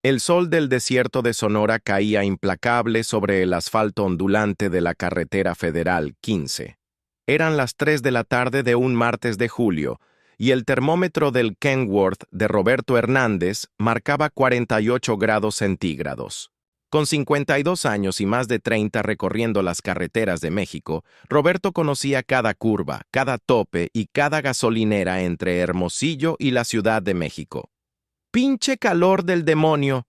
El sol del desierto de Sonora caía implacable sobre el asfalto ondulante de la carretera federal 15. Eran las 3 de la tarde de un martes de julio, y el termómetro del Kenworth de Roberto Hernández marcaba 48 grados centígrados. Con 52 años y más de 30 recorriendo las carreteras de México, Roberto conocía cada curva, cada tope y cada gasolinera entre Hermosillo y la Ciudad de México. «¡Pinche calor del demonio!»,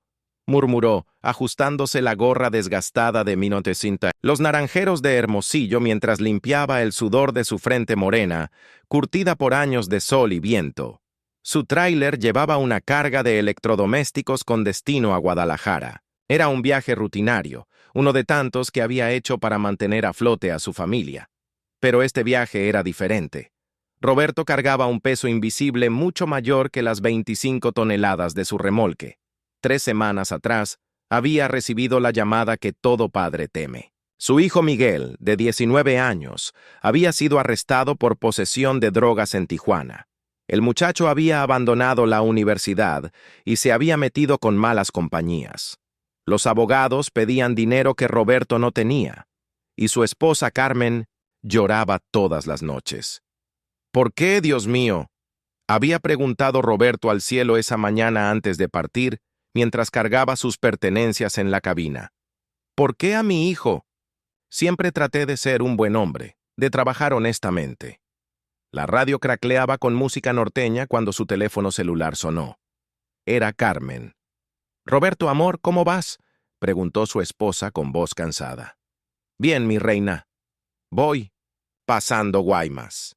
murmuró, ajustándose la gorra desgastada de minotecinta. Los naranjeros de Hermosillo mientras limpiaba el sudor de su frente morena, curtida por años de sol y viento. Su tráiler llevaba una carga de electrodomésticos con destino a Guadalajara. Era un viaje rutinario, uno de tantos que había hecho para mantener a flote a su familia. Pero este viaje era diferente. Roberto cargaba un peso invisible mucho mayor que las 25 toneladas de su remolque. 3 semanas atrás, había recibido la llamada que todo padre teme. Su hijo Miguel, de 19 años, había sido arrestado por posesión de drogas en Tijuana. El muchacho había abandonado la universidad y se había metido con malas compañías. Los abogados pedían dinero que Roberto no tenía, y su esposa Carmen lloraba todas las noches. «¿Por qué, Dios mío?», había preguntado Roberto al cielo esa mañana antes de partir, mientras cargaba sus pertenencias en la cabina. «¿Por qué a mi hijo? Siempre traté de ser un buen hombre, de trabajar honestamente». La radio cracleaba con música norteña cuando su teléfono celular sonó. Era Carmen. «Roberto, amor, ¿cómo vas?», preguntó su esposa con voz cansada. «Bien, mi reina. Voy, pasando Guaymas.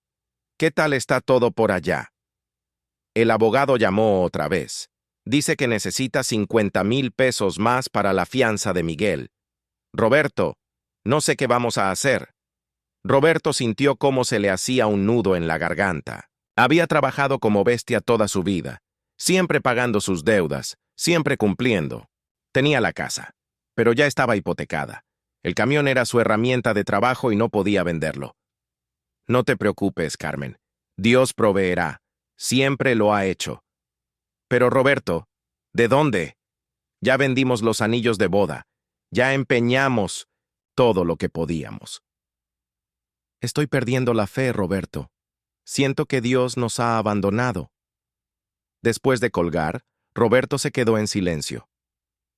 ¿Qué tal está todo por allá?». El abogado llamó otra vez. «Dice que necesita 50,000 pesos más para la fianza de Miguel. Roberto, no sé qué vamos a hacer». Roberto sintió cómo se le hacía un nudo en la garganta. Había trabajado como bestia toda su vida, siempre pagando sus deudas, siempre cumpliendo. Tenía la casa, pero ya estaba hipotecada. El camión era su herramienta de trabajo y no podía venderlo. «No te preocupes, Carmen. Dios proveerá. Siempre lo ha hecho». «Pero Roberto, ¿de dónde? Ya vendimos los anillos de boda. Ya empeñamos todo lo que podíamos». «Estoy perdiendo la fe, Roberto. Siento que Dios nos ha abandonado». Después de colgar, Roberto se quedó en silencio.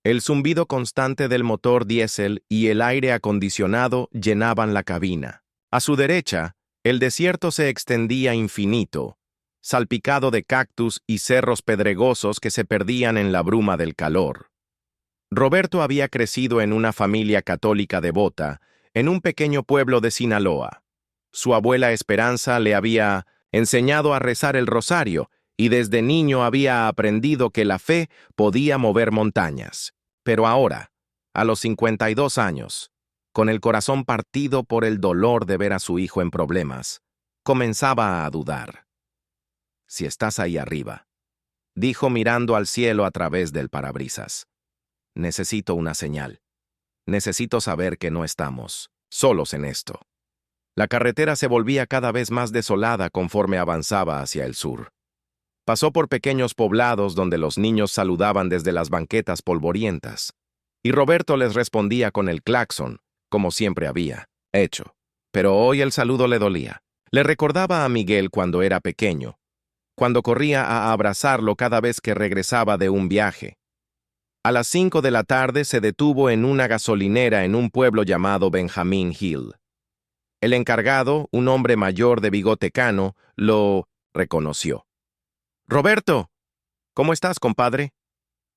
El zumbido constante del motor diésel y el aire acondicionado llenaban la cabina. A su derecha, el desierto se extendía infinito, salpicado de cactus y cerros pedregosos que se perdían en la bruma del calor. Roberto había crecido en una familia católica devota, en un pequeño pueblo de Sinaloa. Su abuela Esperanza le había enseñado a rezar el rosario y desde niño había aprendido que la fe podía mover montañas. Pero ahora, a los 52 años, con el corazón partido por el dolor de ver a su hijo en problemas, comenzaba a dudar. «Si estás ahí arriba», dijo mirando al cielo a través del parabrisas. «Necesito una señal. Necesito saber que no estamos solos en esto». La carretera se volvía cada vez más desolada conforme avanzaba hacia el sur. Pasó por pequeños poblados donde los niños saludaban desde las banquetas polvorientas, y Roberto les respondía con el claxon, como siempre había hecho. Pero hoy el saludo le dolía. Le recordaba a Miguel cuando era pequeño, cuando corría a abrazarlo cada vez que regresaba de un viaje. A las 5 de la tarde se detuvo en una gasolinera en un pueblo llamado Benjamin Hill. El encargado, un hombre mayor de bigote cano, lo reconoció. «Roberto, ¿cómo estás, compadre?».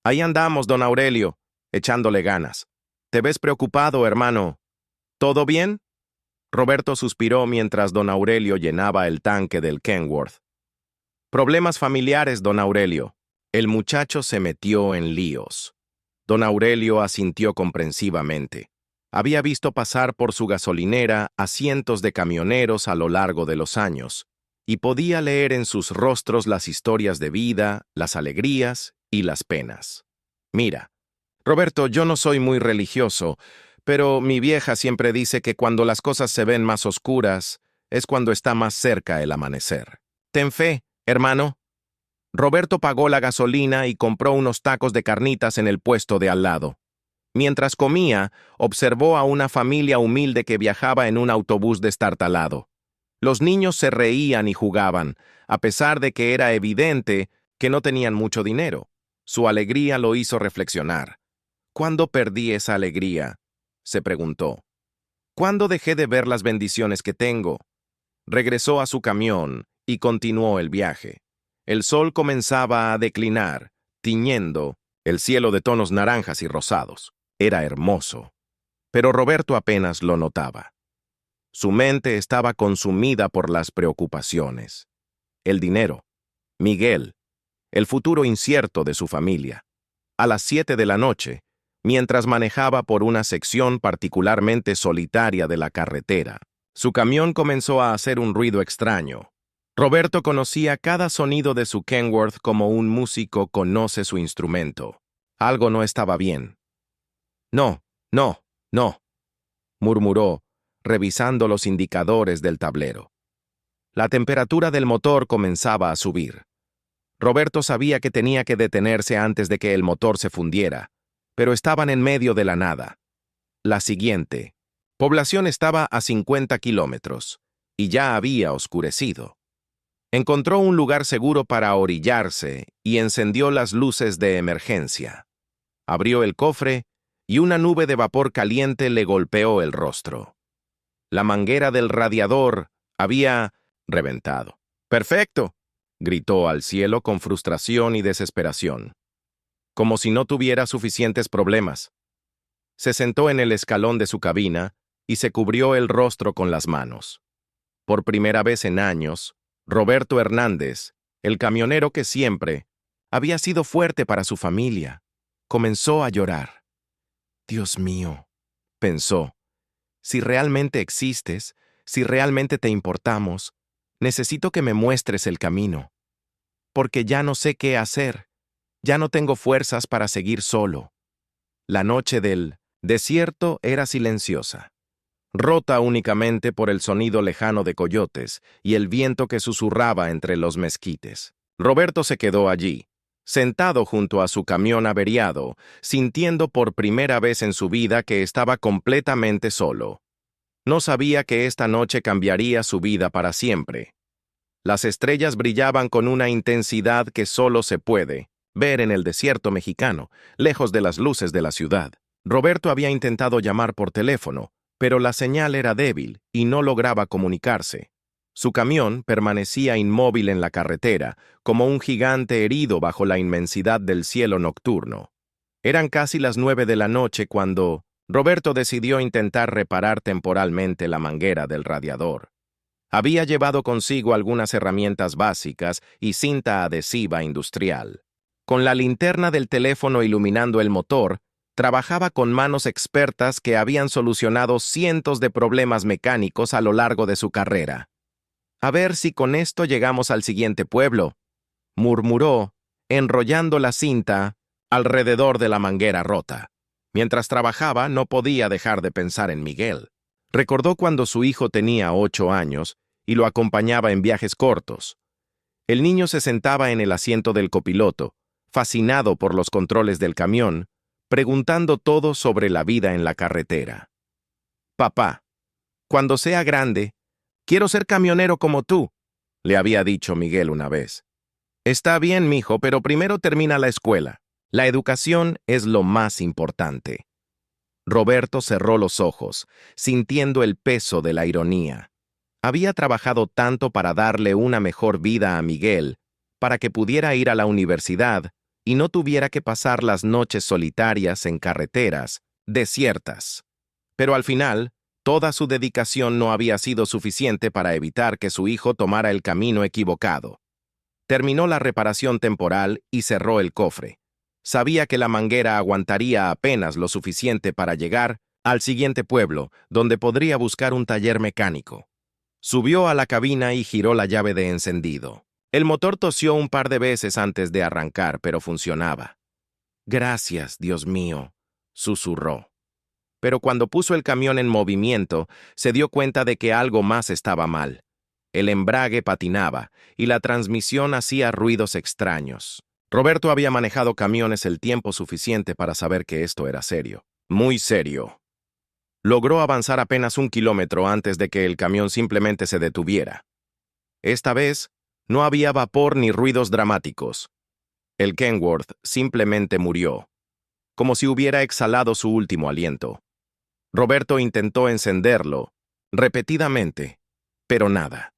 «Ahí andamos, don Aurelio, echándole ganas. Te ves preocupado, hermano. ¿Todo bien?». Roberto suspiró mientras don Aurelio llenaba el tanque del Kenworth. «Problemas familiares, don Aurelio». El muchacho se metió en líos. Don Aurelio asintió comprensivamente. Había visto pasar por su gasolinera a cientos de camioneros a lo largo de los años, y podía leer en sus rostros las historias de vida, las alegrías y las penas. «Mira, Roberto, yo no soy muy religioso, pero mi vieja siempre dice que cuando las cosas se ven más oscuras es cuando está más cerca el amanecer. Ten fe, hermano». Roberto pagó la gasolina y compró unos tacos de carnitas en el puesto de al lado. Mientras comía, observó a una familia humilde que viajaba en un autobús destartalado. Los niños se reían y jugaban, a pesar de que era evidente que no tenían mucho dinero. Su alegría lo hizo reflexionar. ¿Cuándo perdí esa alegría?, se preguntó. ¿Cuándo dejé de ver las bendiciones que tengo? Regresó a su camión y continuó el viaje. El sol comenzaba a declinar, tiñendo el cielo de tonos naranjas y rosados. Era hermoso, pero Roberto apenas lo notaba. Su mente estaba consumida por las preocupaciones. El dinero, Miguel, el futuro incierto de su familia. A las 7 de la noche, mientras manejaba por una sección particularmente solitaria de la carretera, su camión comenzó a hacer un ruido extraño. Roberto conocía cada sonido de su Kenworth como un músico conoce su instrumento. Algo no estaba bien. No, no, no, murmuró, revisando los indicadores del tablero. La temperatura del motor comenzaba a subir. Roberto sabía que tenía que detenerse antes de que el motor se fundiera, pero estaban en medio de la nada. La siguiente población estaba a 50 kilómetros, y ya había oscurecido. Encontró un lugar seguro para orillarse y encendió las luces de emergencia. Abrió el cofre y una nube de vapor caliente le golpeó el rostro. La manguera del radiador había reventado. ¡Perfecto!, gritó al cielo con frustración y desesperación. Como si no tuviera suficientes problemas. Se sentó en el escalón de su cabina y se cubrió el rostro con las manos. Por primera vez en años, Roberto Hernández, el camionero que siempre había sido fuerte para su familia, comenzó a llorar. Dios mío, pensó, si realmente existes, si realmente te importamos, necesito que me muestres el camino. Porque ya no sé qué hacer, ya no tengo fuerzas para seguir solo. La noche del desierto era silenciosa, rota únicamente por el sonido lejano de coyotes y el viento que susurraba entre los mezquites. Roberto se quedó allí, sentado junto a su camión averiado, sintiendo por primera vez en su vida que estaba completamente solo. No sabía que esta noche cambiaría su vida para siempre. Las estrellas brillaban con una intensidad que solo se puede ver en el desierto mexicano, lejos de las luces de la ciudad. Roberto había intentado llamar por teléfono, pero la señal era débil y no lograba comunicarse. Su camión permanecía inmóvil en la carretera, como un gigante herido bajo la inmensidad del cielo nocturno. Eran casi las 9 de la noche cuando Roberto decidió intentar reparar temporalmente la manguera del radiador. Había llevado consigo algunas herramientas básicas y cinta adhesiva industrial. Con la linterna del teléfono iluminando el motor, trabajaba con manos expertas que habían solucionado cientos de problemas mecánicos a lo largo de su carrera. A ver si con esto llegamos al siguiente pueblo, murmuró, enrollando la cinta alrededor de la manguera rota. Mientras trabajaba, no podía dejar de pensar en Miguel. Recordó cuando su hijo tenía 8 años y lo acompañaba en viajes cortos. El niño se sentaba en el asiento del copiloto, fascinado por los controles del camión, preguntando todo sobre la vida en la carretera. «Papá, cuando sea grande, quiero ser camionero como tú», le había dicho Miguel una vez. «Está bien, mijo, pero primero termina la escuela. La educación es lo más importante». Roberto cerró los ojos, sintiendo el peso de la ironía. Había trabajado tanto para darle una mejor vida a Miguel, para que pudiera ir a la universidad y no tuviera que pasar las noches solitarias en carreteras desiertas. Pero al final, toda su dedicación no había sido suficiente para evitar que su hijo tomara el camino equivocado. Terminó la reparación temporal y cerró el cofre. Sabía que la manguera aguantaría apenas lo suficiente para llegar al siguiente pueblo, donde podría buscar un taller mecánico. Subió a la cabina y giró la llave de encendido. El motor tosió un par de veces antes de arrancar, pero funcionaba. «Gracias, Dios mío», susurró. Pero cuando puso el camión en movimiento, se dio cuenta de que algo más estaba mal. El embrague patinaba y la transmisión hacía ruidos extraños. Roberto había manejado camiones el tiempo suficiente para saber que esto era serio. Muy serio. Logró avanzar apenas 1 kilómetro antes de que el camión simplemente se detuviera. Esta vez, no había vapor ni ruidos dramáticos. El Kenworth simplemente murió, como si hubiera exhalado su último aliento. Roberto intentó encenderlo, repetidamente, pero nada.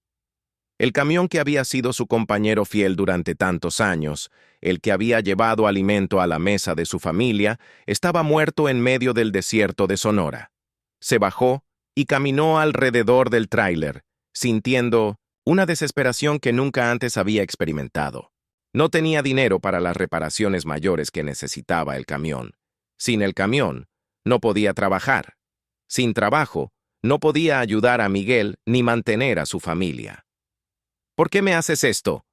El camión que había sido su compañero fiel durante tantos años, el que había llevado alimento a la mesa de su familia, estaba muerto en medio del desierto de Sonora. Se bajó y caminó alrededor del tráiler, sintiendo una desesperación que nunca antes había experimentado. No tenía dinero para las reparaciones mayores que necesitaba el camión. Sin el camión, no podía trabajar. Sin trabajo, no podía ayudar a Miguel ni mantener a su familia. ¿Por qué me haces esto?,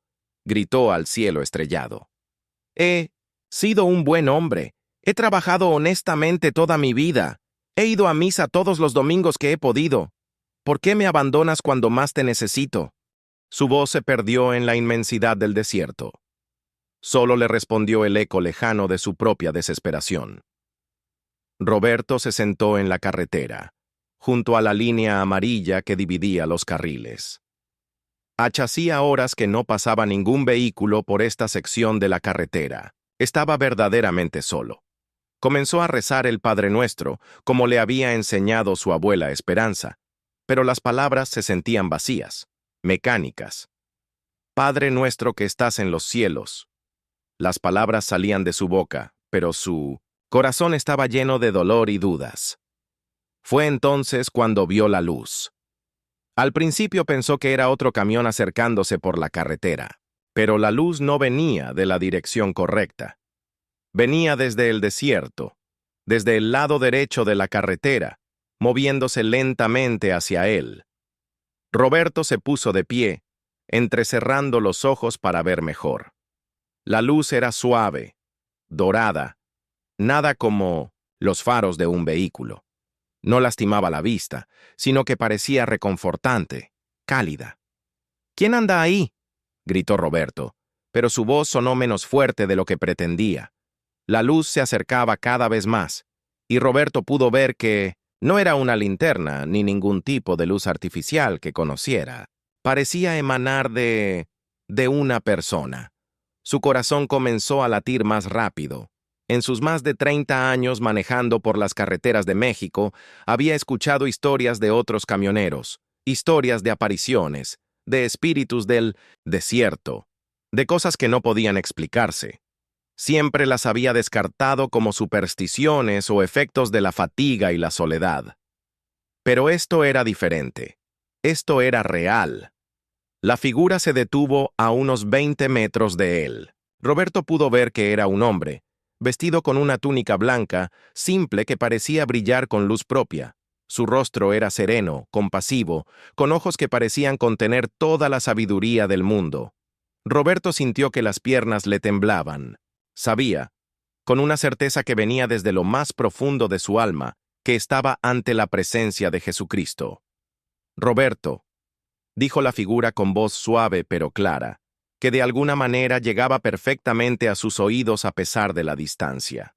gritó al cielo estrellado. He sido un buen hombre. He trabajado honestamente toda mi vida. He ido a misa todos los domingos que he podido. ¿Por qué me abandonas cuando más te necesito? Su voz se perdió en la inmensidad del desierto. Solo le respondió el eco lejano de su propia desesperación. Roberto se sentó en la carretera, junto a la línea amarilla que dividía los carriles. Hacía horas que no pasaba ningún vehículo por esta sección de la carretera. Estaba verdaderamente solo. Comenzó a rezar el Padre Nuestro, como le había enseñado su abuela Esperanza, pero las palabras se sentían vacías, mecánicas. Padre nuestro que estás en los cielos. Las palabras salían de su boca, pero su corazón estaba lleno de dolor y dudas. Fue entonces cuando vio la luz. Al principio pensó que era otro camión acercándose por la carretera, pero la luz no venía de la dirección correcta. Venía desde el desierto, desde el lado derecho de la carretera, moviéndose lentamente hacia él. Roberto se puso de pie, entrecerrando los ojos para ver mejor. La luz era suave, dorada, nada como los faros de un vehículo. No lastimaba la vista, sino que parecía reconfortante, cálida. ¿Quién anda ahí?, gritó Roberto, pero su voz sonó menos fuerte de lo que pretendía. La luz se acercaba cada vez más, y Roberto pudo ver que no era una linterna ni ningún tipo de luz artificial que conociera. Parecía emanar de una persona. Su corazón comenzó a latir más rápido. En sus más de 30 años manejando por las carreteras de México, había escuchado historias de otros camioneros, historias de apariciones, de espíritus del desierto, de cosas que no podían explicarse. Siempre las había descartado como supersticiones o efectos de la fatiga y la soledad. Pero esto era diferente. Esto era real. La figura se detuvo a unos 20 metros de él. Roberto pudo ver que era un hombre, vestido con una túnica blanca, simple que parecía brillar con luz propia. Su rostro era sereno, compasivo, con ojos que parecían contener toda la sabiduría del mundo. Roberto sintió que las piernas le temblaban. Sabía, con una certeza que venía desde lo más profundo de su alma, que estaba ante la presencia de Jesucristo. Roberto, dijo la figura con voz suave pero clara, que de alguna manera llegaba perfectamente a sus oídos a pesar de la distancia.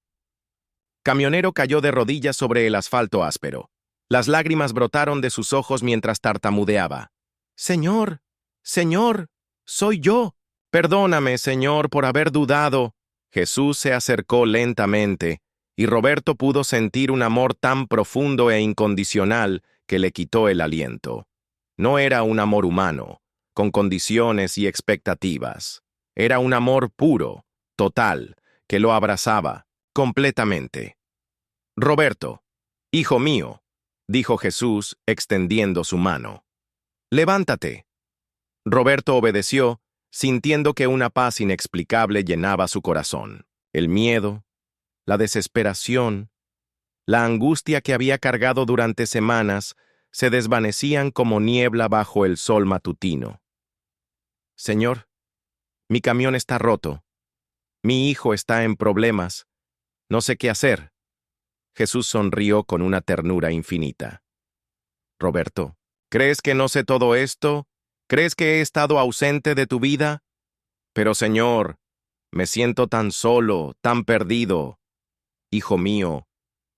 Camionero cayó de rodillas sobre el asfalto áspero. Las lágrimas brotaron de sus ojos mientras tartamudeaba. «Señor, Señor, soy yo. Perdóname, Señor, por haber dudado». Jesús se acercó lentamente, y Roberto pudo sentir un amor tan profundo e incondicional que le quitó el aliento. No era un amor humano, con condiciones y expectativas. Era un amor puro, total, que lo abrazaba, completamente. «Roberto, hijo mío», dijo Jesús, extendiendo su mano. «Levántate». Roberto obedeció, sintiendo que una paz inexplicable llenaba su corazón. El miedo, la desesperación, la angustia que había cargado durante semanas se desvanecían como niebla bajo el sol matutino. «Señor, mi camión está roto. Mi hijo está en problemas. No sé qué hacer». Jesús sonrió con una ternura infinita. «Roberto, ¿crees que no sé todo esto? ¿Crees que he estado ausente de tu vida? Pero, Señor, me siento tan solo, tan perdido. Hijo mío,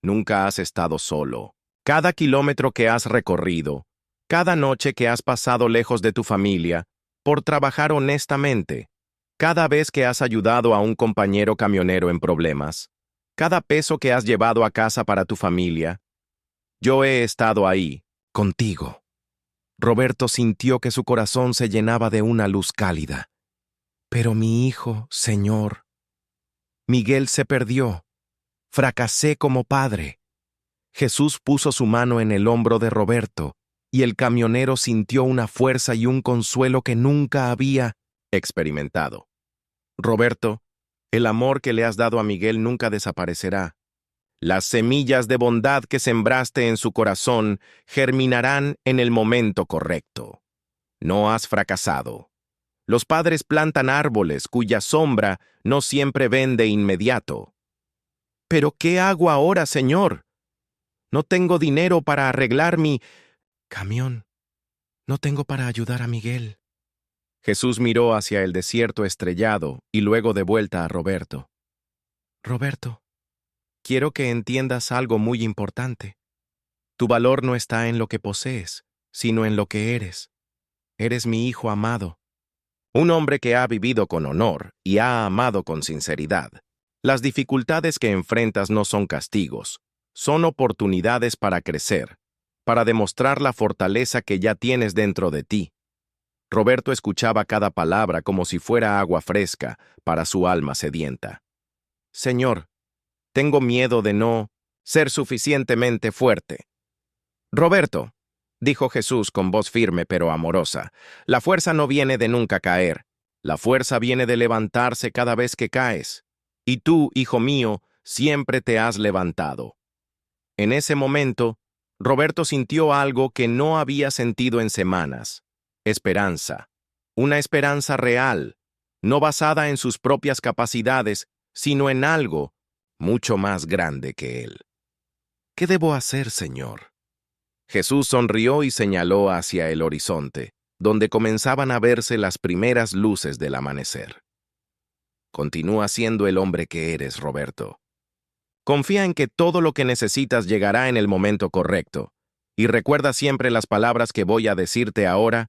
nunca has estado solo. Cada kilómetro que has recorrido, cada noche que has pasado lejos de tu familia, por trabajar honestamente, cada vez que has ayudado a un compañero camionero en problemas, cada peso que has llevado a casa para tu familia, yo he estado ahí, contigo. Roberto sintió que su corazón se llenaba de una luz cálida. Pero mi hijo, Señor, Miguel se perdió. Fracasé como padre. Jesús puso su mano en el hombro de Roberto, y el camionero sintió una fuerza y un consuelo que nunca había experimentado. Roberto, el amor que le has dado a Miguel nunca desaparecerá. Las semillas de bondad que sembraste en su corazón germinarán en el momento correcto. No has fracasado. Los padres plantan árboles cuya sombra no siempre ven de inmediato. ¿Pero qué hago ahora, Señor? No tengo dinero para arreglar mi camión. No tengo para ayudar a Miguel. Jesús miró hacia el desierto estrellado y luego de vuelta a Roberto. Roberto, quiero que entiendas algo muy importante. Tu valor no está en lo que posees, sino en lo que eres. Eres mi hijo amado. Un hombre que ha vivido con honor y ha amado con sinceridad. Las dificultades que enfrentas no son castigos, son oportunidades para crecer, para demostrar la fortaleza que ya tienes dentro de ti. Roberto escuchaba cada palabra como si fuera agua fresca para su alma sedienta. Señor, tengo miedo de no ser suficientemente fuerte. Roberto, dijo Jesús con voz firme pero amorosa, la fuerza no viene de nunca caer, la fuerza viene de levantarse cada vez que caes. Y tú, hijo mío, siempre te has levantado. En ese momento, Roberto sintió algo que no había sentido en semanas. Esperanza. Una esperanza real, no basada en sus propias capacidades, sino en algo mucho más grande que él. ¿Qué debo hacer, Señor? Jesús sonrió y señaló hacia el horizonte, donde comenzaban a verse las primeras luces del amanecer. Continúa siendo el hombre que eres, Roberto. Confía en que todo lo que necesitas llegará en el momento correcto. Y recuerda siempre las palabras que voy a decirte ahora.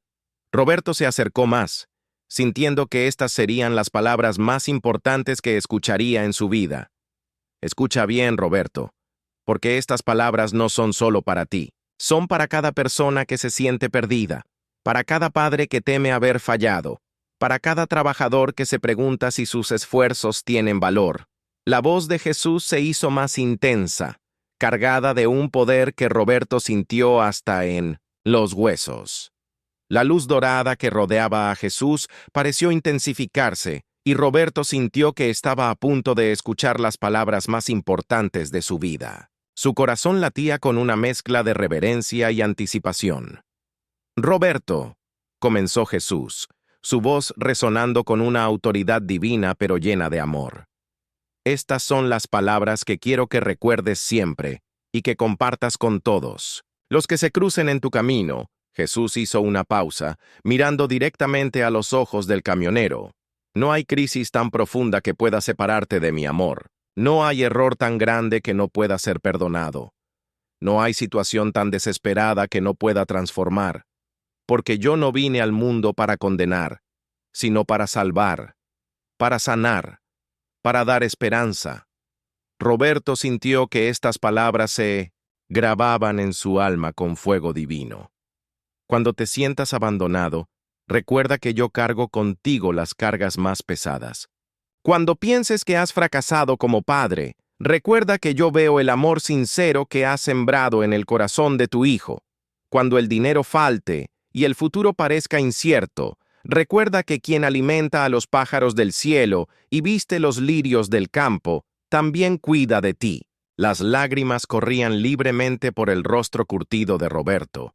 Roberto se acercó más, sintiendo que estas serían las palabras más importantes que escucharía en su vida. Escucha bien, Roberto, porque estas palabras no son solo para ti, son para cada persona que se siente perdida, para cada padre que teme haber fallado, para cada trabajador que se pregunta si sus esfuerzos tienen valor. La voz de Jesús se hizo más intensa, cargada de un poder que Roberto sintió hasta en los huesos. La luz dorada que rodeaba a Jesús pareció intensificarse, y Roberto sintió que estaba a punto de escuchar las palabras más importantes de su vida. Su corazón latía con una mezcla de reverencia y anticipación. Roberto, comenzó Jesús, su voz resonando con una autoridad divina pero llena de amor. Estas son las palabras que quiero que recuerdes siempre y que compartas con todos. Los que se crucen en tu camino. Jesús hizo una pausa, mirando directamente a los ojos del camionero. No hay crisis tan profunda que pueda separarte de mi amor. No hay error tan grande que no pueda ser perdonado. No hay situación tan desesperada que no pueda transformar. Porque yo no vine al mundo para condenar, sino para salvar, para sanar, para dar esperanza. Roberto sintió que estas palabras se grababan en su alma con fuego divino. Cuando te sientas abandonado, recuerda que yo cargo contigo las cargas más pesadas. Cuando pienses que has fracasado como padre, recuerda que yo veo el amor sincero que has sembrado en el corazón de tu hijo. Cuando el dinero falte y el futuro parezca incierto, recuerda que quien alimenta a los pájaros del cielo y viste los lirios del campo, también cuida de ti. Las lágrimas corrían libremente por el rostro curtido de Roberto.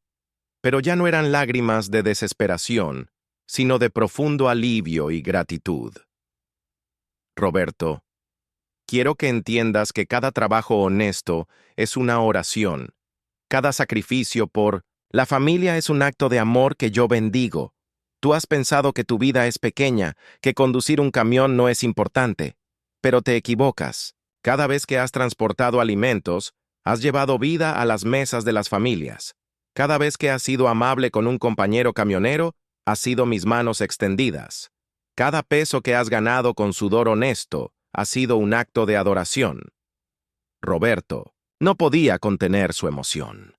Pero ya no eran lágrimas de desesperación, sino de profundo alivio y gratitud. Roberto, quiero que entiendas que cada trabajo honesto es una oración. Cada sacrificio por la familia es un acto de amor que yo bendigo. Tú has pensado que tu vida es pequeña, que conducir un camión no es importante, pero te equivocas. Cada vez que has transportado alimentos, has llevado vida a las mesas de las familias. Cada vez que has sido amable con un compañero camionero, has sido mis manos extendidas. Cada peso que has ganado con sudor honesto ha sido un acto de adoración. Roberto no podía contener su emoción.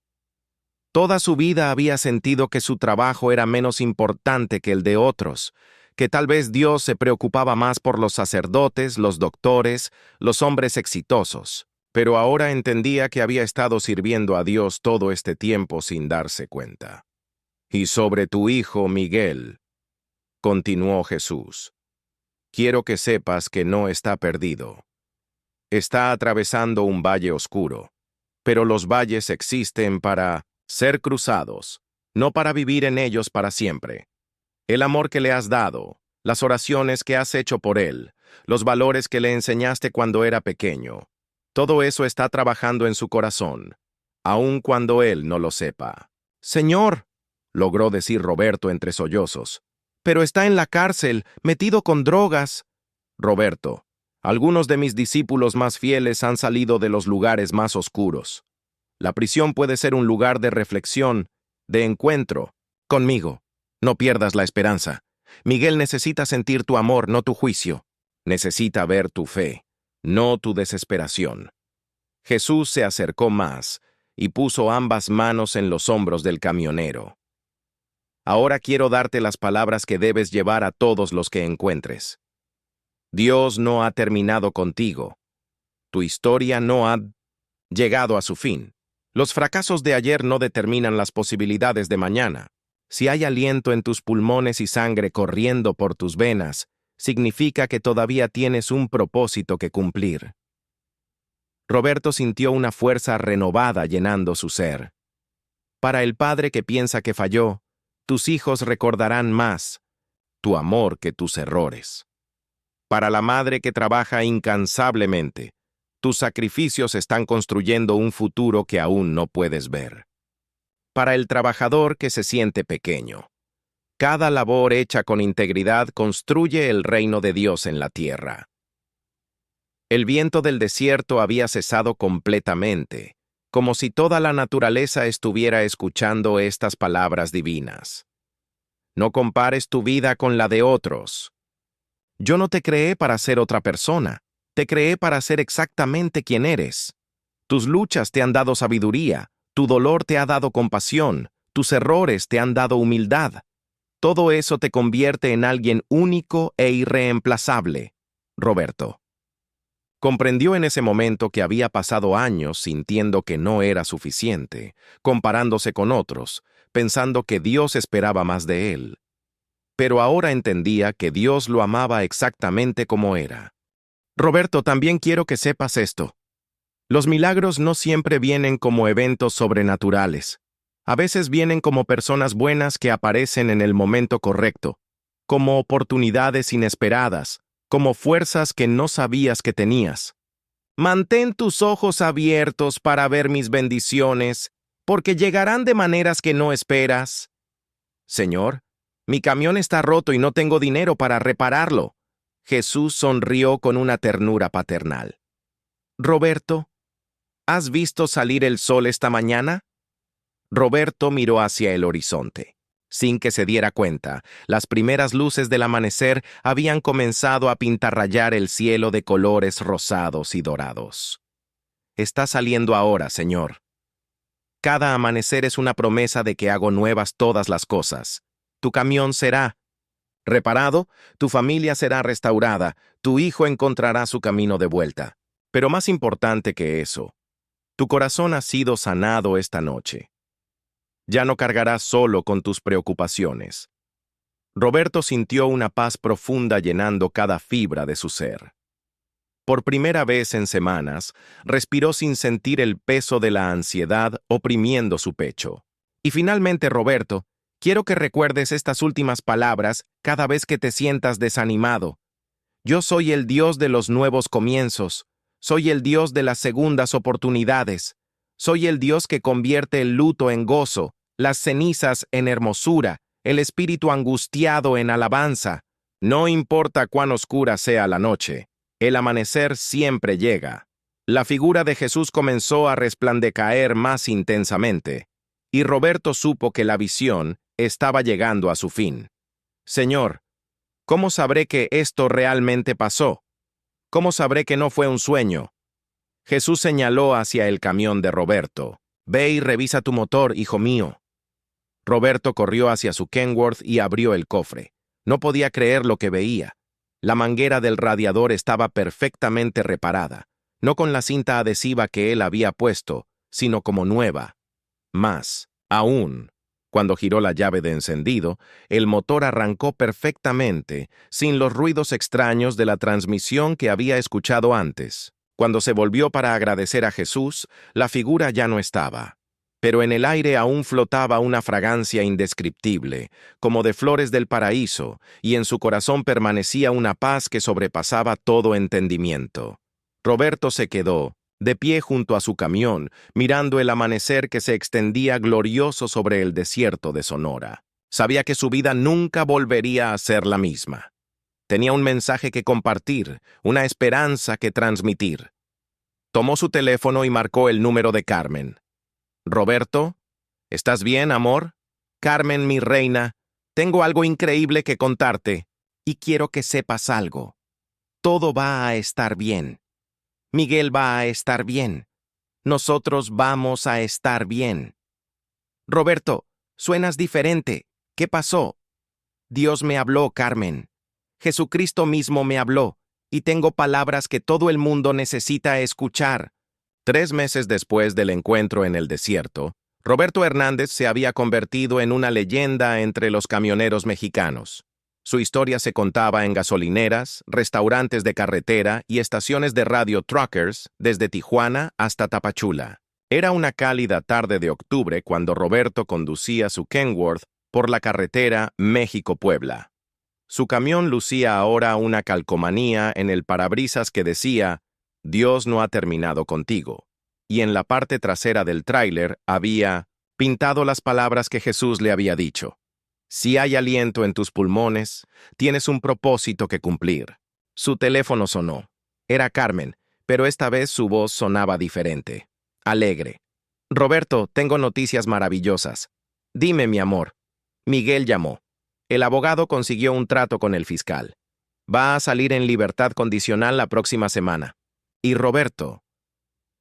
Toda su vida había sentido que su trabajo era menos importante que el de otros, que tal vez Dios se preocupaba más por los sacerdotes, los doctores, los hombres exitosos, pero ahora entendía que había estado sirviendo a Dios todo este tiempo sin darse cuenta. Y sobre tu hijo Miguel, continuó Jesús, quiero que sepas que no está perdido. Está atravesando un valle oscuro, pero los valles existen para ser cruzados, no para vivir en ellos para siempre. El amor que le has dado, las oraciones que has hecho por él, los valores que le enseñaste cuando era pequeño, todo eso está trabajando en su corazón, aun cuando él no lo sepa. Señor, logró decir Roberto entre sollozos, pero está en la cárcel, metido con drogas. Roberto, algunos de mis discípulos más fieles han salido de los lugares más oscuros. La prisión puede ser un lugar de reflexión, de encuentro. Conmigo, no pierdas la esperanza. Miguel necesita sentir tu amor, no tu juicio. Necesita ver tu fe, no tu desesperación. Jesús se acercó más y puso ambas manos en los hombros del camionero. Ahora quiero darte las palabras que debes llevar a todos los que encuentres. Dios no ha terminado contigo. Tu historia no ha llegado a su fin. Los fracasos de ayer no determinan las posibilidades de mañana. Si hay aliento en tus pulmones y sangre corriendo por tus venas, significa que todavía tienes un propósito que cumplir. Roberto sintió una fuerza renovada llenando su ser. Para el padre que piensa que falló, tus hijos recordarán más tu amor que tus errores. Para la madre que trabaja incansablemente, tus sacrificios están construyendo un futuro que aún no puedes ver. Para el trabajador que se siente pequeño, cada labor hecha con integridad construye el reino de Dios en la tierra. El viento del desierto había cesado completamente, como si toda la naturaleza estuviera escuchando estas palabras divinas. No compares tu vida con la de otros. Yo no te creé para ser otra persona, te creé para ser exactamente quien eres. Tus luchas te han dado sabiduría, tu dolor te ha dado compasión, tus errores te han dado humildad. Todo eso te convierte en alguien único e irreemplazable. Roberto. Comprendió en ese momento que había pasado años sintiendo que no era suficiente, comparándose con otros, pensando que Dios esperaba más de él. Pero ahora entendía que Dios lo amaba exactamente como era. Roberto, también quiero que sepas esto. Los milagros no siempre vienen como eventos sobrenaturales. A veces vienen como personas buenas que aparecen en el momento correcto, como oportunidades inesperadas, como fuerzas que no sabías que tenías. Mantén tus ojos abiertos para ver mis bendiciones, porque llegarán de maneras que no esperas. Señor, mi camión está roto y no tengo dinero para repararlo. Jesús sonrió con una ternura paternal. Roberto, ¿has visto salir el sol esta mañana? Roberto miró hacia el horizonte. Sin que se diera cuenta, las primeras luces del amanecer habían comenzado a pintarrayar el cielo de colores rosados y dorados. Está saliendo ahora, Señor. Cada amanecer es una promesa de que hago nuevas todas las cosas. Tu camión será reparado, tu familia será restaurada, tu hijo encontrará su camino de vuelta. Pero más importante que eso, tu corazón ha sido sanado esta noche. Ya no cargarás solo con tus preocupaciones. Roberto sintió una paz profunda llenando cada fibra de su ser. Por primera vez en semanas, respiró sin sentir el peso de la ansiedad oprimiendo su pecho. Y finalmente, Roberto, quiero que recuerdes estas últimas palabras cada vez que te sientas desanimado. Yo soy el Dios de los nuevos comienzos. Soy el Dios de las segundas oportunidades. Soy el Dios que convierte el luto en gozo, las cenizas en hermosura el espíritu angustiado en alabanza. No importa cuán oscura sea la noche, el amanecer siempre llega. La figura de Jesús comenzó a resplandecer más intensamente, y Roberto supo que la visión estaba llegando a su fin. Señor, ¿cómo sabré que esto realmente pasó? ¿Cómo sabré que no fue un sueño? Jesús señaló hacia el camión de Roberto. Ve y revisa tu motor, hijo mío. Roberto corrió hacia su Kenworth y abrió el cofre. No podía creer lo que veía. La manguera del radiador estaba perfectamente reparada, no con la cinta adhesiva que él había puesto, sino como nueva. Más, aún, cuando giró la llave de encendido, el motor arrancó perfectamente, sin los ruidos extraños de la transmisión que había escuchado antes. Cuando se volvió para agradecer a Jesús, la figura ya no estaba. Pero en el aire aún flotaba una fragancia indescriptible, como de flores del paraíso, y en su corazón permanecía una paz que sobrepasaba todo entendimiento. Roberto se quedó, de pie junto a su camión, mirando el amanecer que se extendía glorioso sobre el desierto de Sonora. Sabía que su vida nunca volvería a ser la misma. Tenía un mensaje que compartir, una esperanza que transmitir. Tomó su teléfono y marcó el número de Carmen. Roberto, ¿estás bien, amor? Carmen, mi reina, tengo algo increíble que contarte, y quiero que sepas algo. Todo va a estar bien. Miguel va a estar bien. Nosotros vamos a estar bien. Roberto, suenas diferente. ¿Qué pasó? Dios me habló, Carmen. Jesucristo mismo me habló, y tengo palabras que todo el mundo necesita escuchar. 3 meses después del encuentro en el desierto, Roberto Hernández se había convertido en una leyenda entre los camioneros mexicanos. Su historia se contaba en gasolineras, restaurantes de carretera y estaciones de radio truckers desde Tijuana hasta Tapachula. Era una cálida tarde de octubre cuando Roberto conducía su Kenworth por la carretera México-Puebla. Su camión lucía ahora una calcomanía en el parabrisas que decía «Dios no ha terminado contigo», y en la parte trasera del tráiler había pintado las palabras que Jesús le había dicho. Si hay aliento en tus pulmones, tienes un propósito que cumplir. Su teléfono sonó. Era Carmen, pero esta vez su voz sonaba diferente, alegre. Roberto, tengo noticias maravillosas. Dime, mi amor. Miguel llamó. El abogado consiguió un trato con el fiscal. Va a salir en libertad condicional la próxima semana. Y Roberto,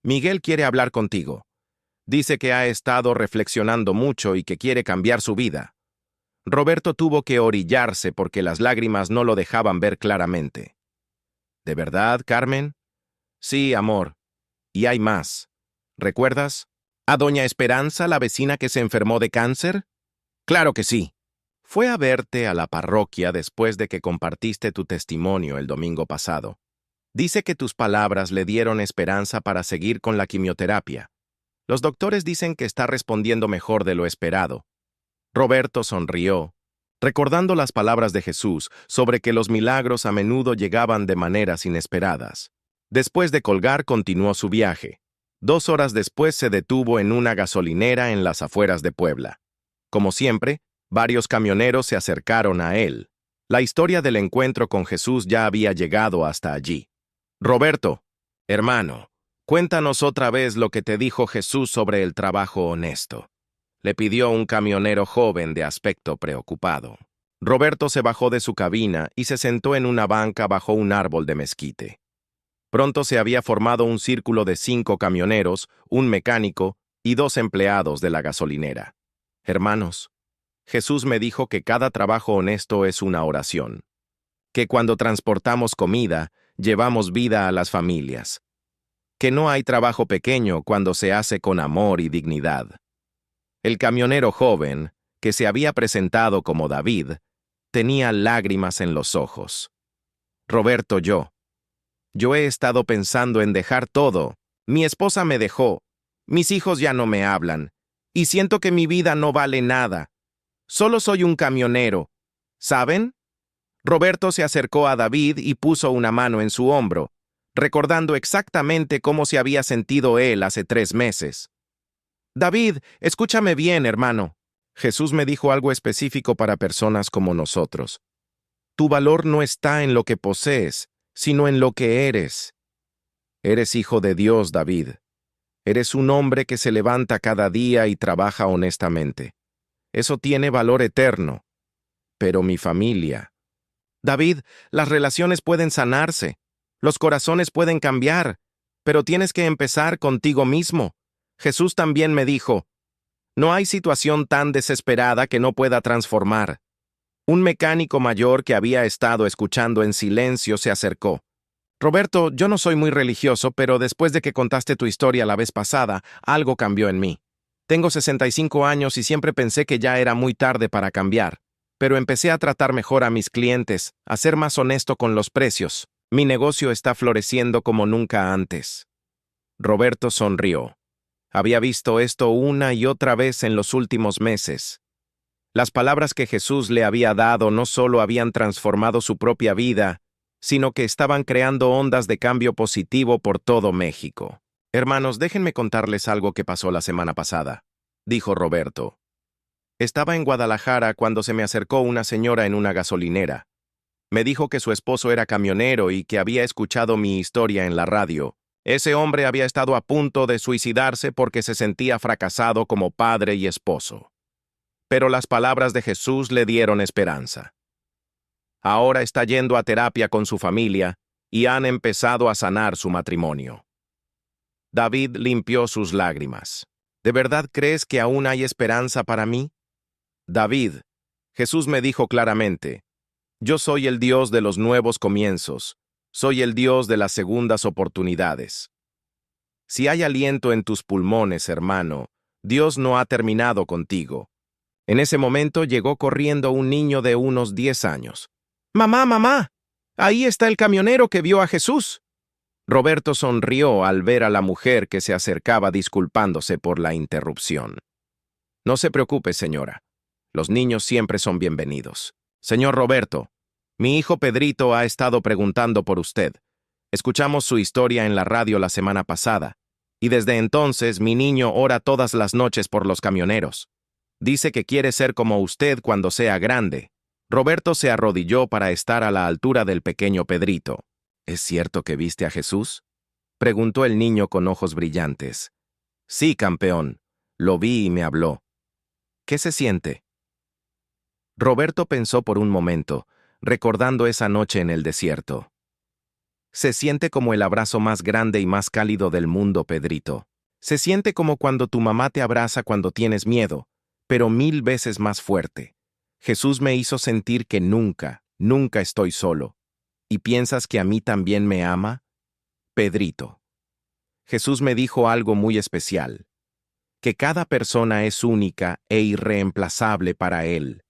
Miguel quiere hablar contigo. Dice que ha estado reflexionando mucho y que quiere cambiar su vida. Roberto tuvo que orillarse porque las lágrimas no lo dejaban ver claramente. ¿De verdad, Carmen? Sí, amor. Y hay más. ¿Recuerdas a doña Esperanza, la vecina que se enfermó de cáncer? Claro que sí. Fue a verte a la parroquia después de que compartiste tu testimonio el domingo pasado. Dice que tus palabras le dieron esperanza para seguir con la quimioterapia. Los doctores dicen que está respondiendo mejor de lo esperado. Roberto sonrió, recordando las palabras de Jesús sobre que los milagros a menudo llegaban de maneras inesperadas. Después de colgar, continuó su viaje. 2 horas después se detuvo en una gasolinera en las afueras de Puebla. Como siempre, varios camioneros se acercaron a él. La historia del encuentro con Jesús ya había llegado hasta allí. Roberto, hermano, cuéntanos otra vez lo que te dijo Jesús sobre el trabajo honesto. Le pidió un camionero joven de aspecto preocupado. Roberto se bajó de su cabina y se sentó en una banca bajo un árbol de mezquite. Pronto se había formado un círculo de 5 camioneros, un mecánico y 2 empleados de la gasolinera. Hermanos, Jesús me dijo que cada trabajo honesto es una oración, que cuando transportamos comida, llevamos vida a las familias, que no hay trabajo pequeño cuando se hace con amor y dignidad. El camionero joven, que se había presentado como David, tenía lágrimas en los ojos. Roberto, yo he estado pensando en dejar todo. Mi esposa me dejó, mis hijos ya no me hablan, y siento que mi vida no vale nada. Solo soy un camionero, ¿saben? Roberto se acercó a David y puso una mano en su hombro, recordando exactamente cómo se había sentido él hace 3 meses. David, escúchame bien, hermano. Jesús me dijo algo específico para personas como nosotros. Tu valor no está en lo que posees, sino en lo que eres. Eres hijo de Dios, David. Eres un hombre que se levanta cada día y trabaja honestamente. Eso tiene valor eterno. Pero mi familia. David, las relaciones pueden sanarse, los corazones pueden cambiar, pero tienes que empezar contigo mismo. Jesús también me dijo, no hay situación tan desesperada que no pueda transformar. Un mecánico mayor que había estado escuchando en silencio se acercó. Roberto, yo no soy muy religioso, pero después de que contaste tu historia la vez pasada, algo cambió en mí. Tengo 65 años y siempre pensé que ya era muy tarde para cambiar, pero empecé a tratar mejor a mis clientes, a ser más honesto con los precios. Mi negocio está floreciendo como nunca antes. Roberto sonrió. Había visto esto una y otra vez en los últimos meses. Las palabras que Jesús le había dado no solo habían transformado su propia vida, sino que estaban creando ondas de cambio positivo por todo México. Hermanos, déjenme contarles algo que pasó la semana pasada, dijo Roberto. Estaba en Guadalajara cuando se me acercó una señora en una gasolinera. Me dijo que su esposo era camionero y que había escuchado mi historia en la radio. Ese hombre había estado a punto de suicidarse porque se sentía fracasado como padre y esposo. Pero las palabras de Jesús le dieron esperanza. Ahora está yendo a terapia con su familia y han empezado a sanar su matrimonio. David limpió sus lágrimas. ¿De verdad crees que aún hay esperanza para mí? David, Jesús me dijo claramente, yo soy el Dios de los nuevos comienzos, soy el Dios de las segundas oportunidades. Si hay aliento en tus pulmones, hermano, Dios no ha terminado contigo. En ese momento llegó corriendo un niño de unos 10 años. ¡Mamá, mamá! ¡Ahí está el camionero que vio a Jesús! Roberto sonrió al ver a la mujer que se acercaba disculpándose por la interrupción. No se preocupe, señora. Los niños siempre son bienvenidos. Señor Roberto, mi hijo Pedrito ha estado preguntando por usted. Escuchamos su historia en la radio la semana pasada, y desde entonces mi niño ora todas las noches por los camioneros. Dice que quiere ser como usted cuando sea grande. Roberto se arrodilló para estar a la altura del pequeño Pedrito. ¿Es cierto que viste a Jesús?, preguntó el niño con ojos brillantes. Sí, campeón. Lo vi y me habló. ¿Qué se siente? Roberto pensó por un momento, recordando esa noche en el desierto. Se siente como el abrazo más grande y más cálido del mundo, Pedrito. Se siente como cuando tu mamá te abraza cuando tienes miedo, pero 1000 veces más fuerte. Jesús me hizo sentir que nunca, nunca estoy solo. ¿Y piensas que a mí también me ama? Pedrito. Jesús me dijo algo muy especial, que cada persona es única e irreemplazable para Él.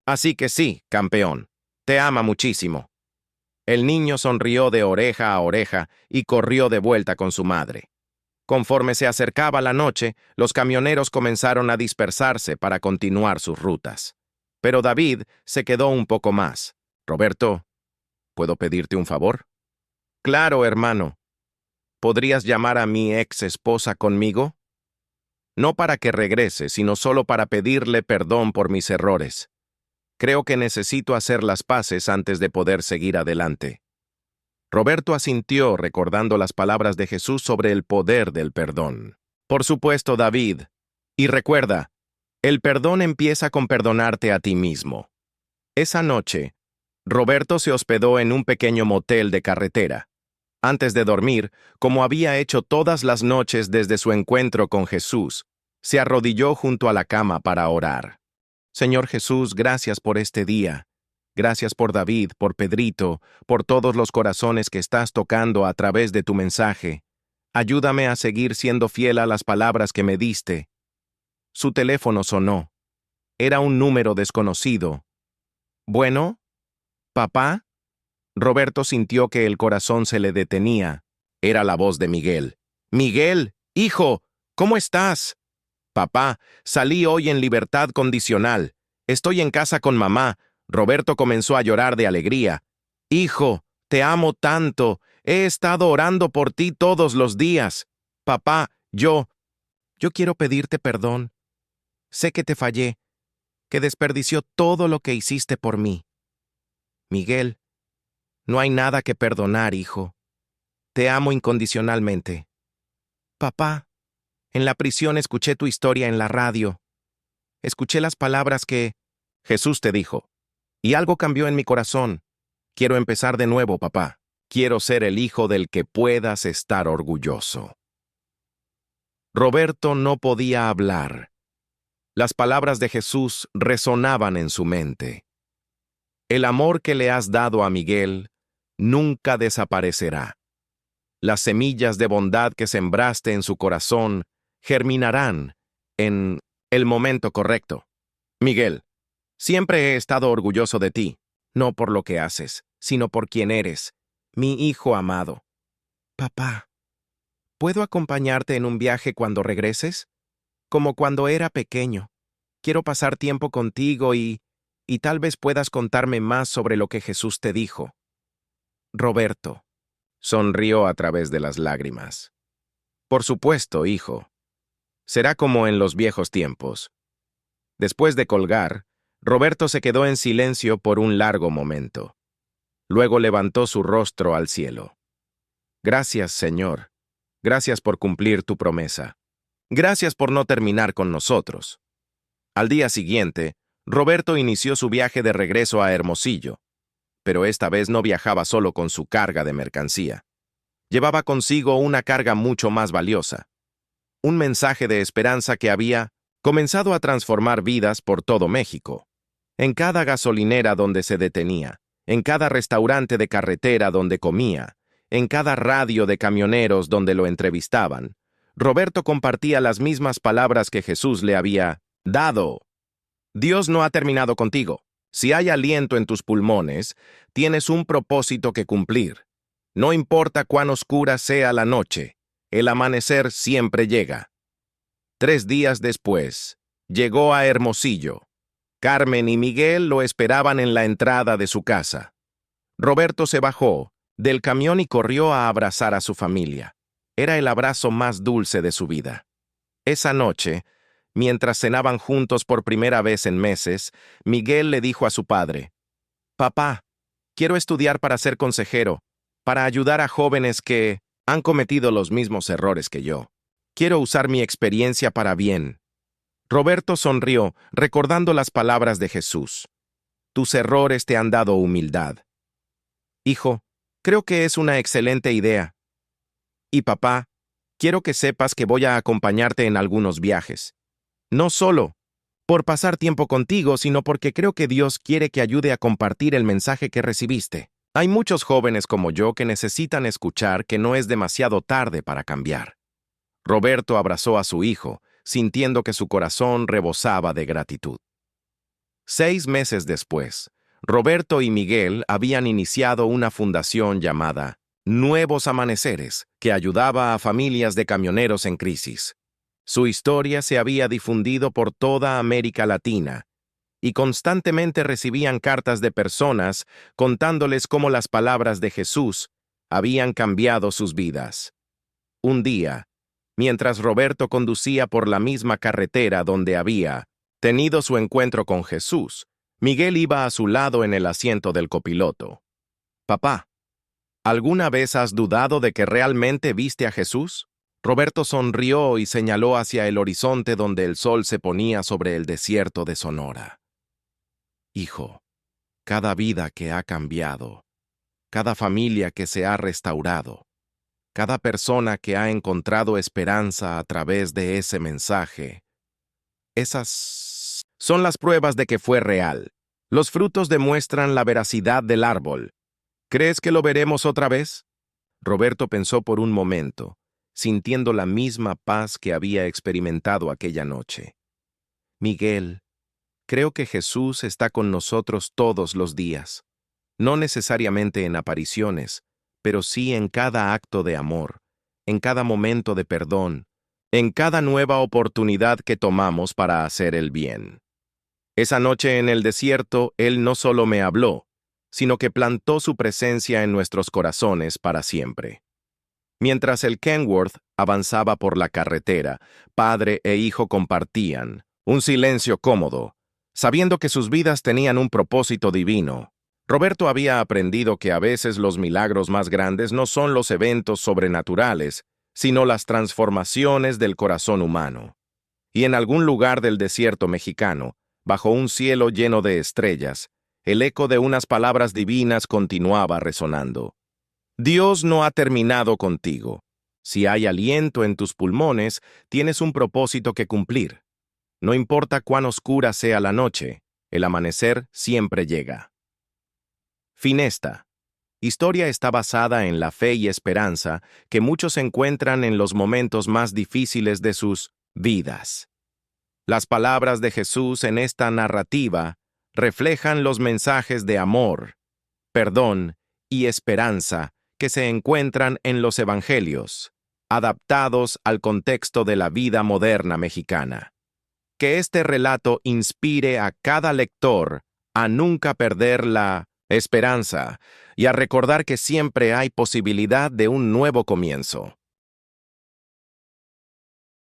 Así que sí, campeón, te ama muchísimo. El niño sonrió de oreja a oreja y corrió de vuelta con su madre. Conforme se acercaba la noche, los camioneros comenzaron a dispersarse para continuar sus rutas. Pero David se quedó un poco más. Roberto, ¿puedo pedirte un favor? Claro, hermano. ¿Podrías llamar a mi ex esposa conmigo? No para que regrese, sino solo para pedirle perdón por mis errores. Creo que necesito hacer las paces antes de poder seguir adelante. Roberto asintió recordando las palabras de Jesús sobre el poder del perdón. Por supuesto, David. Y recuerda, el perdón empieza con perdonarte a ti mismo. Esa noche, Roberto se hospedó en un pequeño motel de carretera. Antes de dormir, como había hecho todas las noches desde su encuentro con Jesús, se arrodilló junto a la cama para orar. Señor Jesús, gracias por este día. Gracias por David, por Pedrito, por todos los corazones que estás tocando a través de tu mensaje. Ayúdame a seguir siendo fiel a las palabras que me diste. Su teléfono sonó. Era un número desconocido. ¿Bueno? ¿Papá? Roberto sintió que el corazón se le detenía. Era la voz de Miguel. «Miguel, hijo, ¿cómo estás?» «Papá, salí hoy en libertad condicional. Estoy en casa con mamá». Roberto comenzó a llorar de alegría. «Hijo, te amo tanto. He estado orando por ti todos los días. Papá, yo quiero pedirte perdón. Sé que te fallé. que desperdició todo lo que hiciste por mí. Miguel, no hay nada que perdonar, hijo. Te amo incondicionalmente. Papá, en la prisión escuché tu historia en la radio. Escuché las palabras que Jesús te dijo. Y algo cambió en mi corazón. Quiero empezar de nuevo, papá. Quiero ser el hijo del que puedas estar orgulloso. Roberto no podía hablar. Las palabras de Jesús resonaban en su mente. El amor que le has dado a Miguel nunca desaparecerá. Las semillas de bondad que sembraste en su corazón germinarán en el momento correcto. Miguel, siempre he estado orgulloso de ti, no por lo que haces, sino por quien eres, mi hijo amado. Papá, ¿puedo acompañarte en un viaje cuando regreses? Como cuando era pequeño. Quiero pasar tiempo contigo y tal vez puedas contarme más sobre lo que Jesús te dijo. Roberto sonrió a través de las lágrimas. Por supuesto, hijo. Será como en los viejos tiempos. Después de colgar, Roberto se quedó en silencio por un largo momento. Luego levantó su rostro al cielo. Gracias, Señor. Gracias por cumplir tu promesa. Gracias por no terminar con nosotros. Al día siguiente, Roberto inició su viaje de regreso a Hermosillo, pero esta vez no viajaba solo con su carga de mercancía. Llevaba consigo una carga mucho más valiosa. Un mensaje de esperanza que había comenzado a transformar vidas por todo México. En cada gasolinera donde se detenía, en cada restaurante de carretera donde comía, en cada radio de camioneros donde lo entrevistaban, Roberto compartía las mismas palabras que Jesús le había dado. Dios no ha terminado contigo. Si hay aliento en tus pulmones, tienes un propósito que cumplir. No importa cuán oscura sea la noche, el amanecer siempre llega. 3 días después, llegó a Hermosillo. Carmen y Miguel lo esperaban en la entrada de su casa. Roberto se bajó del camión y corrió a abrazar a su familia. Era el abrazo más dulce de su vida. Esa noche, mientras cenaban juntos por primera vez en meses, Miguel le dijo a su padre: «Papá, quiero estudiar para ser consejero, para ayudar a jóvenes que han cometido los mismos errores que yo. Quiero usar mi experiencia para bien». Roberto sonrió, recordando las palabras de Jesús. «Tus errores te han dado humildad». «Hijo, creo que es una excelente idea. Y papá, quiero que sepas que voy a acompañarte en algunos viajes. No solo por pasar tiempo contigo, sino porque creo que Dios quiere que ayude a compartir el mensaje que recibiste. Hay muchos jóvenes como yo que necesitan escuchar que no es demasiado tarde para cambiar». Roberto abrazó a su hijo, sintiendo que su corazón rebosaba de gratitud. 6 meses después, Roberto y Miguel habían iniciado una fundación llamada Nuevos Amaneceres, que ayudaba a familias de camioneros en crisis. Su historia se había difundido por toda América Latina, y constantemente recibían cartas de personas contándoles cómo las palabras de Jesús habían cambiado sus vidas. Un día, mientras Roberto conducía por la misma carretera donde había tenido su encuentro con Jesús, Miguel iba a su lado en el asiento del copiloto. «Papá, ¿alguna vez has dudado de que realmente viste a Jesús?». Roberto sonrió y señaló hacia el horizonte donde el sol se ponía sobre el desierto de Sonora. «Hijo, cada vida que ha cambiado, cada familia que se ha restaurado, cada persona que ha encontrado esperanza a través de ese mensaje, esas son las pruebas de que fue real. Los frutos demuestran la veracidad del árbol. ¿Crees que lo veremos otra vez?». Roberto pensó por un momento, sintiendo la misma paz que había experimentado aquella noche. «Miguel, creo que Jesús está con nosotros todos los días. No necesariamente en apariciones, pero sí en cada acto de amor, en cada momento de perdón, en cada nueva oportunidad que tomamos para hacer el bien». Esa noche en el desierto, Él no solo me habló, sino que plantó su presencia en nuestros corazones para siempre. Mientras el Kenworth avanzaba por la carretera, padre e hijo compartían un silencio cómodo, Sabiendo que sus vidas tenían un propósito divino, Roberto había aprendido que a veces los milagros más grandes no son los eventos sobrenaturales, sino las transformaciones del corazón humano. Y en algún lugar del desierto mexicano, bajo un cielo lleno de estrellas, el eco de unas palabras divinas continuaba resonando. Dios no ha terminado contigo. Si hay aliento en tus pulmones, tienes un propósito que cumplir. No importa cuán oscura sea la noche, el amanecer siempre llega. Finesta. Historia está basada en la fe y esperanza que muchos encuentran en los momentos más difíciles de sus vidas. Las palabras de Jesús en esta narrativa reflejan los mensajes de amor, perdón y esperanza que se encuentran en los evangelios, adaptados al contexto de la vida moderna mexicana. Que este relato inspire a cada lector a nunca perder la esperanza y a recordar que siempre hay posibilidad de un nuevo comienzo.